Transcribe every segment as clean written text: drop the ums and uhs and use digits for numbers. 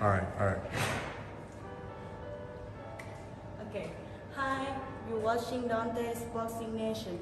All right, all right. Okay. Hi, you're watching Dante's Boxing Nation.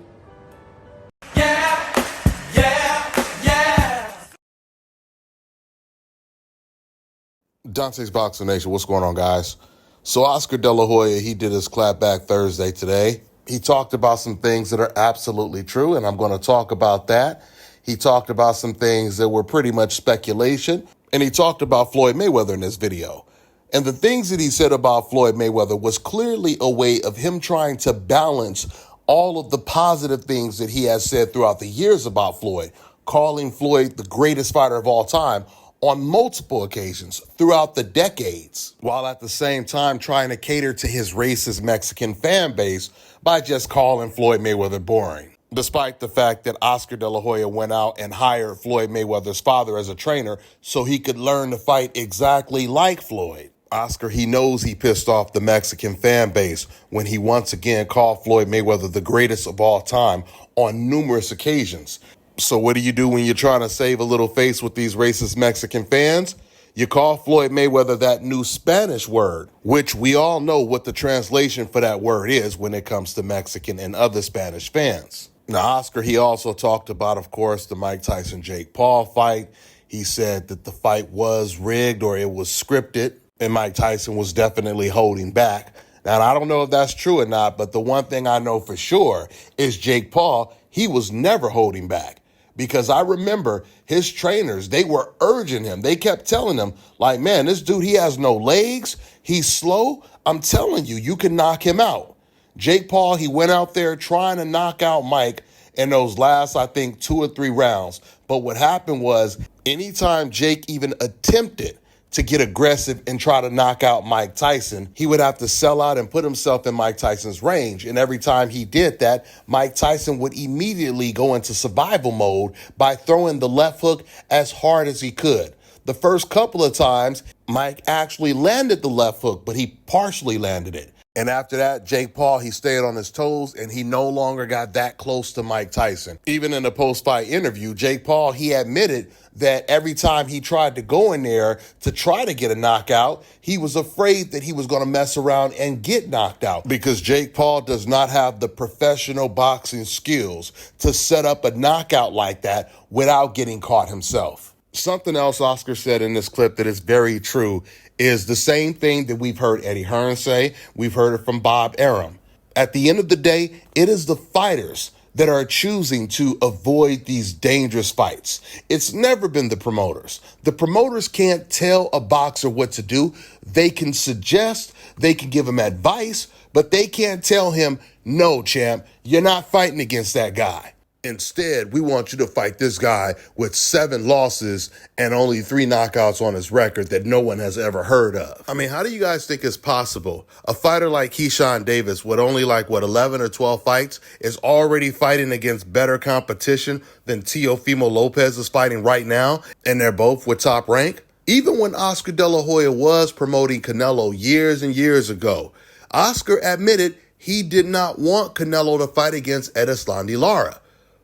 Dante's Boxing Nation, what's going on, guys? So Oscar De La Hoya, he did his Clapback Thursday today. He talked about some things that are absolutely true, and I'm going to talk about that. He talked about some things that were pretty much speculation, and he talked about Floyd Mayweather in this video. And the things that he said about Floyd Mayweather was clearly a way of him trying to balance all of the positive things that he has said throughout the years about Floyd, calling Floyd the greatest fighter of all time on multiple occasions throughout the decades, while at the same time trying to cater to his racist Mexican fan base by just calling Floyd Mayweather boring. Despite the fact that Oscar De La Hoya went out and hired Floyd Mayweather's father as a trainer so he could learn to fight exactly like Floyd. Oscar, he knows he pissed off the Mexican fan base when he once again called Floyd Mayweather the greatest of all time on numerous occasions. So what do you do when you're trying to save a little face with these racist Mexican fans? You call Floyd Mayweather that new Spanish word, which we all know what the translation for that word is when it comes to Mexican and other Spanish fans. Now, Oscar, he also talked about, of course, the Mike Tyson-Jake Paul fight. He said that the fight was rigged or it was scripted, and Mike Tyson was definitely holding back. Now, I don't know if that's true or not, but the one thing I know for sure is Jake Paul, he was never holding back. Because I remember his trainers, they were urging him. They kept telling him, like, man, this dude, he has no legs. He's slow. I'm telling you, you can knock him out. Jake Paul, he went out there trying to knock out Mike in those last, I think, 2 or 3 rounds. But what happened was anytime Jake even attempted to get aggressive and try to knock out Mike Tyson, he would have to sell out and put himself in Mike Tyson's range. And every time he did that, Mike Tyson would immediately go into survival mode by throwing the left hook as hard as he could. The first couple of times, Mike actually landed the left hook, but he partially landed it. And after that, Jake Paul, he stayed on his toes and he no longer got that close to Mike Tyson. Even in the post-fight interview, Jake Paul, he admitted that every time he tried to go in there to try to get a knockout, he was afraid that he was going to mess around and get knocked out because Jake Paul does not have the professional boxing skills to set up a knockout like that without getting caught himself. Something else Oscar said in this clip that is very true is the same thing that we've heard Eddie Hearn say. We've heard it from Bob Arum. At the end of the day, it is the fighters that are choosing to avoid these dangerous fights. It's never been the promoters. The promoters can't tell a boxer what to do. They can suggest, they can give him advice, but they can't tell him, no, champ, you're not fighting against that guy. Instead, we want you to fight this guy with 7 losses and only 3 knockouts on his record that no one has ever heard of. I mean, how do you guys think it's possible? A fighter like Keyshawn Davis with only 11 or 12 fights is already fighting against better competition than Teofimo Lopez is fighting right now, and they're both with top rank? Even when Oscar De La Hoya was promoting Canelo years and years ago, Oscar admitted he did not want Canelo to fight against Erislandy Lara.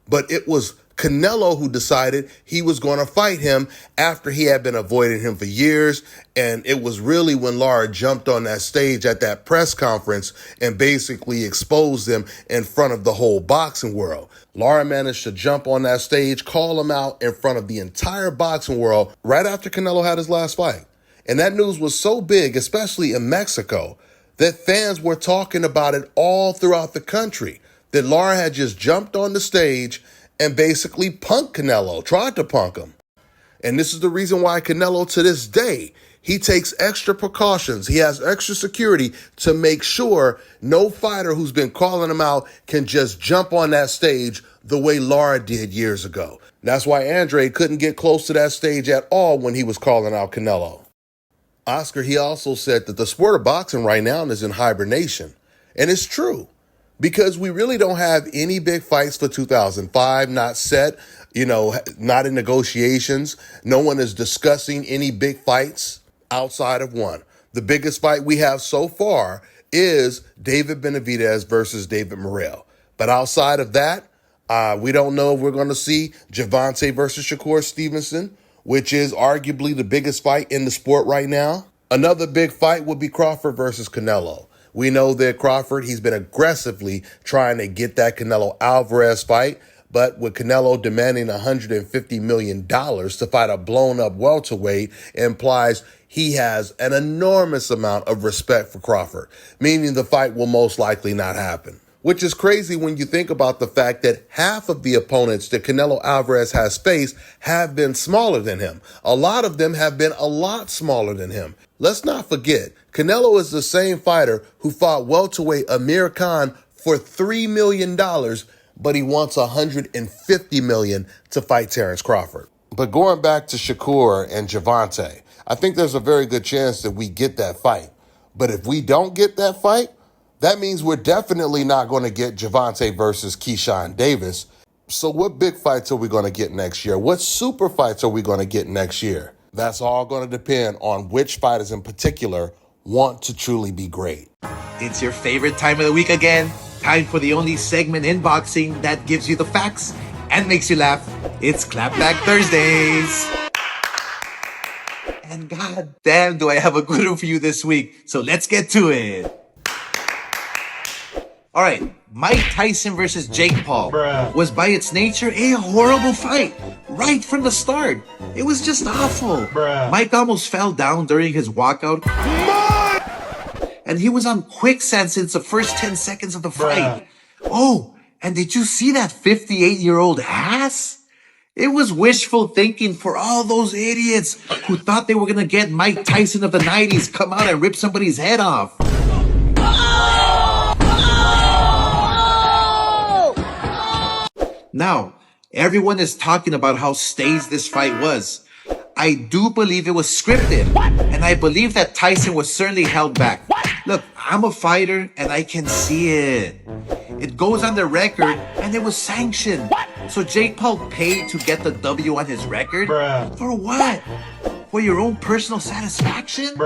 But it was Canelo who decided he was going to fight him after he had been avoiding him for years. And it was really when Lara jumped on that stage at that press conference and basically exposed him in front of the whole boxing world. Lara managed to jump on that stage, call him out in front of the entire boxing world right after Canelo had his last fight. And that news was so big, especially in Mexico, that fans were talking about it all throughout the country. That Lara had just jumped on the stage and basically punked Canelo, tried to punk him. And this is the reason why Canelo, to this day, he takes extra precautions. He has extra security to make sure no fighter who's been calling him out can just jump on that stage the way Lara did years ago. That's why Andre couldn't get close to that stage at all when he was calling out Canelo. Oscar, he also said that the sport of boxing right now is in hibernation. And it's true. Because we really don't have any big fights for 2005, not set, not in negotiations. No one is discussing any big fights outside of one. The biggest fight we have so far is David Benavidez versus David Morrell. But outside of that, we don't know if we're going to see Gervonta versus Shakur Stevenson which is arguably the biggest fight in the sport right now. Another big fight would be Crawford versus Canelo. We know that Crawford, he's been aggressively trying to get that Canelo Alvarez fight, but with Canelo demanding $150 million to fight a blown-up welterweight implies he has an enormous amount of respect for Crawford, meaning the fight will most likely not happen. Which is crazy when you think about the fact that half of the opponents that Canelo Alvarez has faced have been smaller than him. A lot of them have been a lot smaller than him. Let's not forget, Canelo is the same fighter who fought welterweight Amir Khan for $3 million, but he wants $150 million to fight Terrence Crawford. But going back to Shakur and Gervonta, I think there's a very good chance that we get that fight. But if we don't get that fight, that means we're definitely not going to get Gervonta versus Keyshawn Davis. So what big fights are we going to get next year? What super fights are we going to get next year? That's all going to depend on which fighters in particular want to truly be great. It's your favorite time of the week again. Time for the only segment in boxing that gives you the facts and makes you laugh. It's Clapback Thursdays. And god damn, do I have a good one for you this week. So let's get to it. All right, Mike Tyson versus Jake Paul was by its nature a horrible fight right from the start. It was just awful. Mike almost fell down during his walkout. And he was on quicksand since the first 10 seconds of the fight. Oh, and did you see that 58-year-old ass? It was wishful thinking for all those idiots who thought they were going to get Mike Tyson of the 90s come out and rip somebody's head off. Now, everyone is talking about how staged this fight was. I do believe it was scripted, and I believe that Tyson was certainly held back. Look, I'm a fighter, and I can see it. It goes on the record, and it was sanctioned. So Jake Paul paid to get the W on his record? For what? For your own personal satisfaction?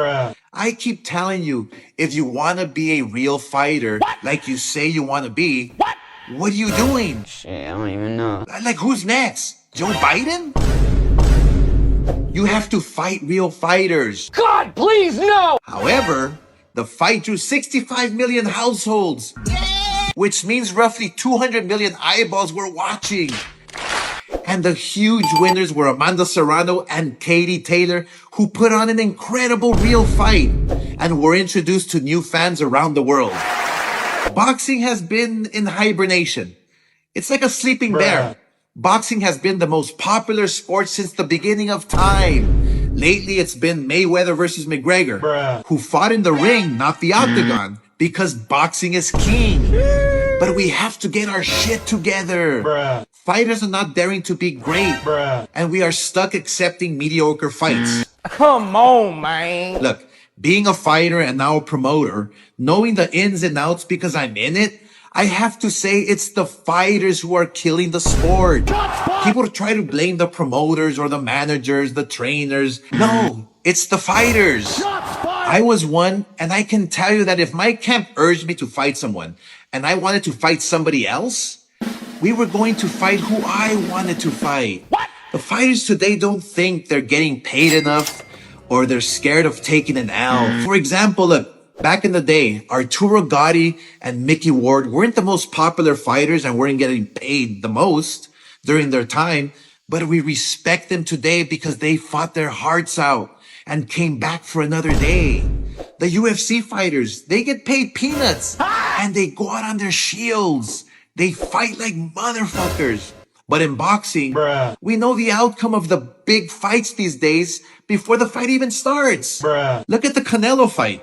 I keep telling you, if you want to be a real fighter, like you say you want to be, what are you doing? Shit, I don't even know. Like, who's next? Joe Biden? You have to fight real fighters. God, please, no! However, the fight drew 65 million households, which means roughly 200 million eyeballs were watching. And the huge winners were Amanda Serrano and Katie Taylor, who put on an incredible real fight and were introduced to new fans around the world. Boxing has been in hibernation. It's like a sleeping bear. Boxing has been the most popular sport since the beginning of time. Lately, it's been Mayweather versus McGregor, who fought in the ring, not the octagon, because boxing is king. But we have to get our shit together. Fighters are not daring to be great, and we are stuck accepting mediocre fights. Come on, man. Look, being a fighter and now a promoter, knowing the ins and outs because I'm in it, I have to say it's the fighters who are killing the sport. People try to blame the promoters or the managers, the trainers. No, it's the fighters. I was one, and I can tell you that if my camp urged me to fight someone and I wanted to fight somebody else, we were going to fight who I wanted to fight. The fighters today don't think they're getting paid enough, or they're scared of taking an L. For example, look, back in the day, Arturo Gotti and Mickey Ward weren't the most popular fighters and weren't getting paid the most during their time, but we respect them today because they fought their hearts out and came back for another day. The UFC fighters, they get paid peanuts and they go out on their shields. They fight like motherfuckers. But in boxing, we know the outcome of the big fights these days before the fight even starts. Look at the Canelo fight.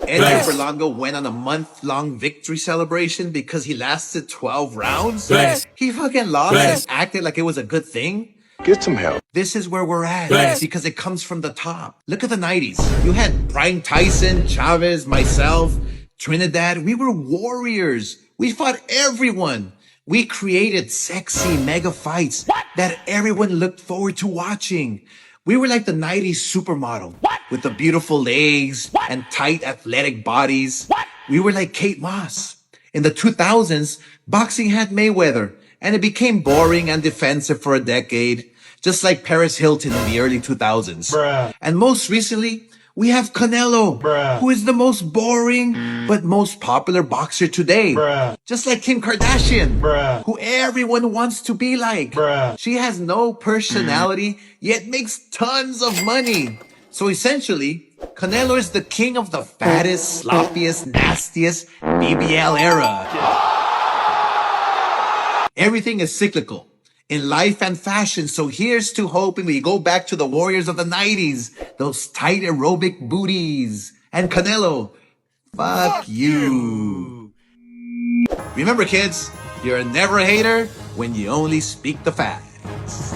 Edgar Berlanga went on a month-long victory celebration because he lasted 12 rounds. He fucking lost and acted like it was a good thing. Get some help. This is where we're at because it comes from the top. Look at the 90s. You had Brian Tyson, Chavez, myself, Trinidad. We were warriors. We fought everyone. We created sexy mega fights that everyone looked forward to watching. We were like the 90s supermodel with the beautiful legs and tight athletic bodies. We were like Kate Moss. In the 2000s, boxing had Mayweather and it became boring and defensive for a decade. just like Paris Hilton in the early 2000s. Bruh. And most recently, we have Canelo, Bruh. who is the most boring but most popular boxer today. Bruh. Just like Kim Kardashian, Bruh. who everyone wants to be like. Bruh. She has no personality, yet makes tons of money. So essentially, Canelo is the king of the fattest, sloppiest, nastiest BBL era. Everything is cyclical in life and fashion, so here's to hoping we go back to the warriors of the 90s, those tight aerobic booties. And Canelo, fuck you. Remember kids, you're never a hater when you only speak the facts.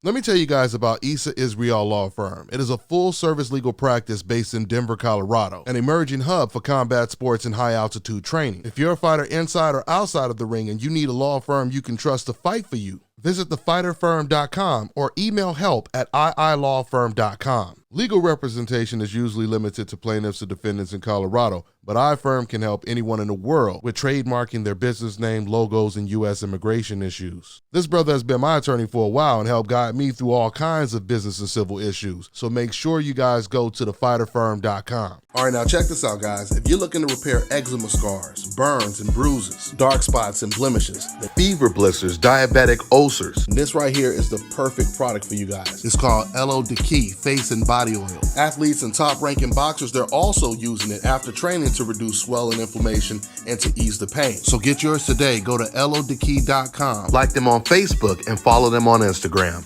Let me tell you guys about Issa Israel Law Firm. It is a full-service legal practice based in Denver, Colorado, an emerging hub for combat sports and high-altitude training. If you're a fighter inside or outside of the ring and you need a law firm you can trust to fight for you, visit thefighterfirm.com or email help@iilawfirm.com. Legal representation is usually limited to plaintiffs or defendants in Colorado, but iFirm can help anyone in the world with trademarking their business name, logos, and U.S. immigration issues. This brother has been my attorney for a while and helped guide me through all kinds of business and civil issues, so make sure you guys go to thefighterfirm.com. All right, now check this out, guys. If you're looking to repair eczema scars, burns and bruises, dark spots and blemishes, fever blisters, diabetic ulcers, this right here is the perfect product for you guys. It's called LO Deki Face and Body Oil. Athletes and top-ranking boxers, they're also using it after training to reduce swelling, inflammation, and to ease the pain. So get yours today. Go to lodeki.com, like them on Facebook, and follow them on Instagram.